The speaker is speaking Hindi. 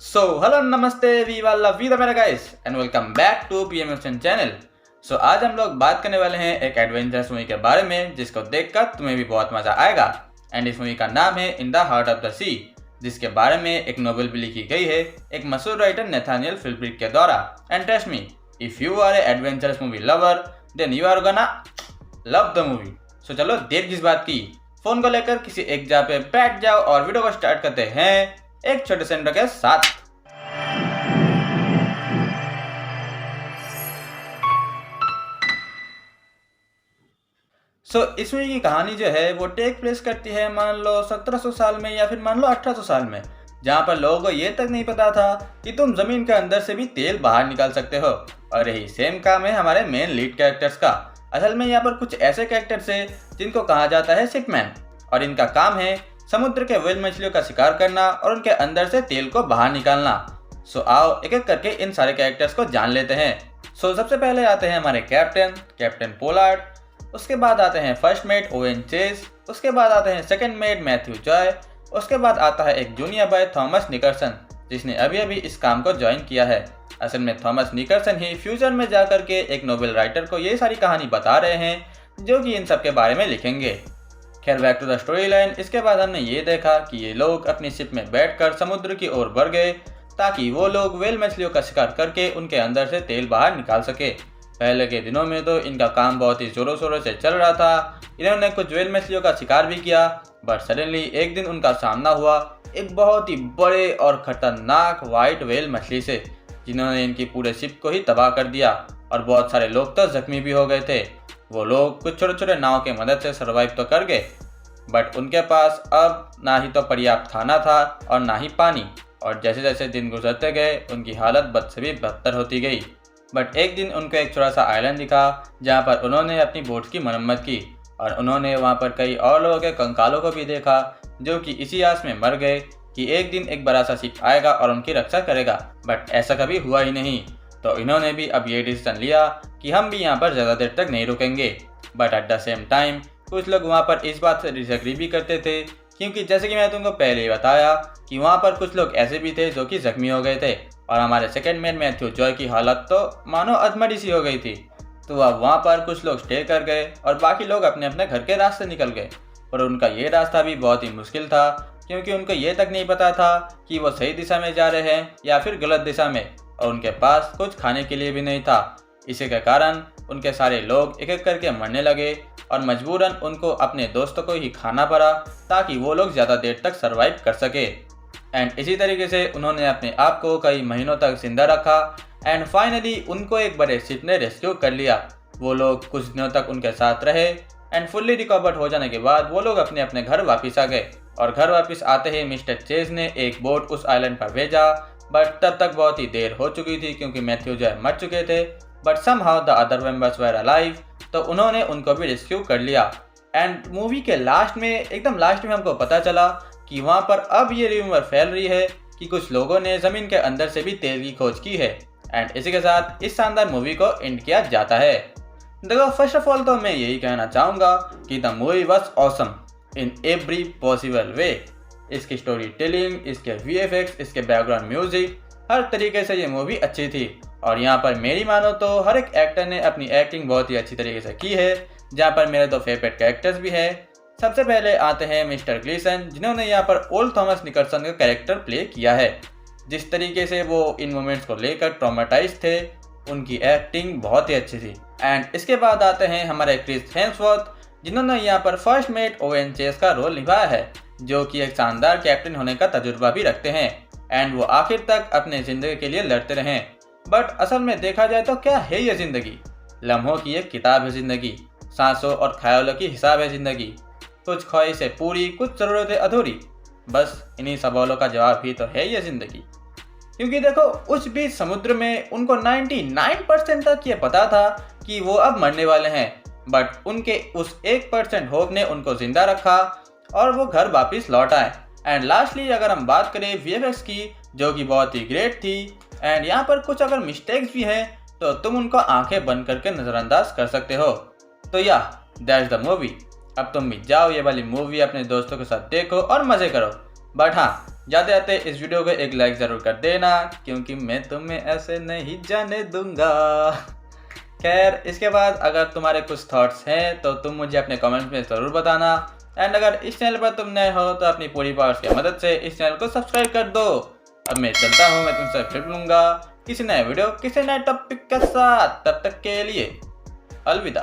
हेलो नमस्ते वीवा लव यू मेरा guys and welcome back to PMFN channel. आज हम लोग बात करने वाले हैं एक एडवेंचरस मूवी के बारे में जिसको देखकर तुम्हें भी बहुत मजा आएगा। एंड इस मूवी का नाम है in the heart of the sea, जिसके बारे में एक नोवेल भी लिखी गई है एक मशहूर राइटर नेथानियल फिल्ब्रिक के द्वारा। And trust me, if you are a adventurous movie lover then you are gonna love the movie. चलो देर किस बात की, फोन को लेकर किसी एक जगह पे बैठ जाओ और वीडियो को स्टार्ट करते हैं एक छोटे से इंट्रो के साथ। इस मूवी की कहानी जो है वो टेक प्लेस करती है मान लो 1700 साल में या फिर मान लो 1800 साल में, जहाँ पर लोगों को ये तक नहीं पता था कि तुम जमीन के अंदर से भी तेल बाहर निकाल सकते हो। और यही सेम काम है हमारे मेन लीड कैरेक्टर्स का। असल में यहाँ पर कुछ ऐसे कैरेक्टर्स है जिनको कहा जाता है शिपमैन, और इनका काम है समुद्र के व्हेल मछलियों का शिकार करना और उनके अंदर से तेल को बाहर निकालना। आओ एक एक करके इन सारे कैरेक्टर्स को जान लेते हैं। सबसे पहले आते हैं हमारे कैप्टन पोलार्ड, उसके बाद आते हैं फर्स्ट मेट ओवेन चेज, उसके बाद आते हैं सेकंड मेट मैथ्यू जॉय, उसके बाद आता है एक जूनियर बॉय थॉमस निकलसन जिसने अभी अभी इस काम को ज्वाइन किया है। असल में थॉमस निकलसन ही फ्यूचर में जाकर के एक नोबेल राइटर को ये सारी कहानी बता रहे हैं जो कि इन सब के बारे में लिखेंगे। खैर back to the story line. इसके बाद हमने ये देखा कि ये लोग अपनी शिप में बैठकर समुद्र की ओर बढ़ गए ताकि वो लोग व्हेल मछलियों का शिकार करके उनके अंदर से तेल बाहर निकाल सके। पहले के दिनों में तो इनका काम बहुत ही जोरों शोरों से चल रहा था। इन्होंने कुछ व्हेल मछलियों का शिकार भी किया, बट सडनली एक दिन उनका सामना हुआ एक बहुत ही बड़े और खतरनाक व्हाइट व्हेल मछली से, जिन्होंने इनकी पूरे शिप को ही तबाह कर दिया और बहुत सारे लोग तो जख्मी भी हो गए थे। वो लोग कुछ छोटे छोटे नाव की मदद से सर्वाइव तो कर गए, बट उनके पास अब ना ही तो पर्याप्त खाना था और ना ही पानी, और जैसे जैसे दिन गुजरते गए उनकी हालत बद से भी बदतर होती गई। बट एक दिन उनको एक छोटा सा आइलैंड दिखा जहाँ पर उन्होंने अपनी बोट की मरम्मत की, और उन्होंने वहाँ पर कई और लोगों के कंकालों को भी देखा जो कि इसी आस में मर गए कि एक दिन एक बड़ा सा शिप आएगा और उनकी रक्षा करेगा। बट ऐसा कभी हुआ ही नहीं, तो इन्होंने भी अब ये डिसीजन लिया कि हम भी यहाँ पर ज़्यादा देर तक नहीं रुकेंगे। But at the same time कुछ लोग वहाँ पर इस बात से डिसएग्री भी करते थे, क्योंकि जैसे कि मैंने तुमको पहले ही बताया कि वहाँ पर कुछ लोग ऐसे भी थे जो कि जख्मी हो गए थे, और हमारे सेकंड मैन मैथ्यू जॉय की हालत तो मानो अधमरी सी हो गई थी। तो अब वहाँ पर कुछ लोग स्टे कर गए और बाकी लोग अपने अपने घर के रास्ते निकल गए। पर उनका ये रास्ता भी बहुत ही मुश्किल था, क्योंकि उनको ये तक नहीं पता था कि वो सही दिशा में जा रहे हैं या फिर गलत दिशा में, और उनके पास कुछ खाने के लिए भी नहीं था। इसी के कारण उनके सारे लोग एक एक करके मरने लगे और मजबूरन उनको अपने दोस्तों को ही खाना पड़ा ताकि वो लोग ज़्यादा देर तक सरवाइव कर सके। एंड इसी तरीके से उन्होंने अपने आप को कई महीनों तक जिंदा रखा एंड फाइनली उनको एक बड़े शिप ने रेस्क्यू कर लिया। वो लोग कुछ दिनों तक उनके साथ रहे एंड फुल्ली रिकवर्ड हो जाने के बाद वो लोग अपने अपने घर वापस आ गए, और घर वापस आते ही मिस्टर चेज ने एक बोट उस आइलैंड पर भेजा। बट तब तक बहुत ही देर हो चुकी थी क्योंकि मैथ्यू जॉय मर चुके थे, but somehow the other members were alive, तो उन्होंने उनको भी रेस्क्यू कर लिया। एंड मूवी के लास्ट में एकदम लास्ट में हमको पता चला कि वहाँ पर अब ये र्यूमर फैल रही है कि कुछ लोगों ने ज़मीन के अंदर से भी तेल की खोज की है। एंड इसी के साथ इस शानदार मूवी को एंड किया जाता है। देखो फर्स्ट ऑफ ऑल तो मैं यही कहना चाहूँगा कि the movie was awesome in every possible way. इसकी स्टोरी टेलिंग, इसके वीएफएक्स, इसके बैकग्राउंड म्यूजिक, हर तरीके से ये मूवी अच्छी थी। और यहाँ पर मेरी मानो तो हर एक एक्टर ने अपनी एक्टिंग बहुत ही अच्छी तरीके से की है, जहाँ पर मेरे दो फेवरेट कैरेक्टर्स भी हैं। सबसे पहले आते हैं मिस्टर ग्लीसन, जिन्होंने यहाँ पर ओल्ड थॉमस निकलसन का कैरेक्टर प्ले किया है। जिस तरीके से वो इन मोमेंट्स को लेकर ट्रॉमेटाइज थे, उनकी एक्टिंग बहुत ही अच्छी थी। एंड इसके बाद आते हैं हमारे क्रिस हेम्सवर्थ, जिन्होंने यहाँ पर फर्स्ट मेट ओवेन चेस का रोल निभाया है, जो कि एक शानदार कैप्टन होने का तजुर्बा भी रखते हैं। एंड वो आखिर तक अपने ज़िंदगी के लिए लड़ते रहे। बट असल में देखा जाए तो क्या है ये ज़िंदगी? लम्हों की एक किताब है ज़िंदगी, सांसों और ख्यालों की हिसाब है ज़िंदगी, कुछ ख्वाहिशें पूरी, कुछ ज़रूरतें अधूरी। बस इन्हीं सवालों का जवाब ही तो है ये ज़िंदगी। क्योंकि देखो उस बीच समुद्र में उनको 99% तक ये पता था कि वो अब मरने वाले हैं, बट उनके उस 1% होप ने उनको जिंदा रखा और वो घर वापस लौट आए। एंड लास्टली अगर हम बात करें वीएफएक्स की, जो कि बहुत ही ग्रेट थी, एंड यहाँ पर कुछ अगर मिस्टेक्स भी हैं तो तुम उनको आंखें बंद करके नज़रअंदाज कर सकते हो। तो या दैट्स द मूवी। अब तुम भी जाओ ये वाली मूवी अपने दोस्तों के साथ देखो और मज़े करो। बट हाँ, जाते जाते इस वीडियो को एक लाइक ज़रूर कर देना, क्योंकि मैं तुम्हें ऐसे नहीं जाने दूंगा। खैर, इसके बाद अगर तुम्हारे कुछ थॉट्स हैं तो तुम मुझे अपने कमेंट्स में ज़रूर बताना। एंड अगर इस चैनल पर तुम नए हो तो अपनी पूरी पावर्स की मदद से इस चैनल को सब्सक्राइब कर दो। अब मैं चलता हूँ, मैं तुमसे फिर मिलूंगा किसी नए वीडियो किसी नए टॉपिक के साथ। तब तक के लिए अलविदा।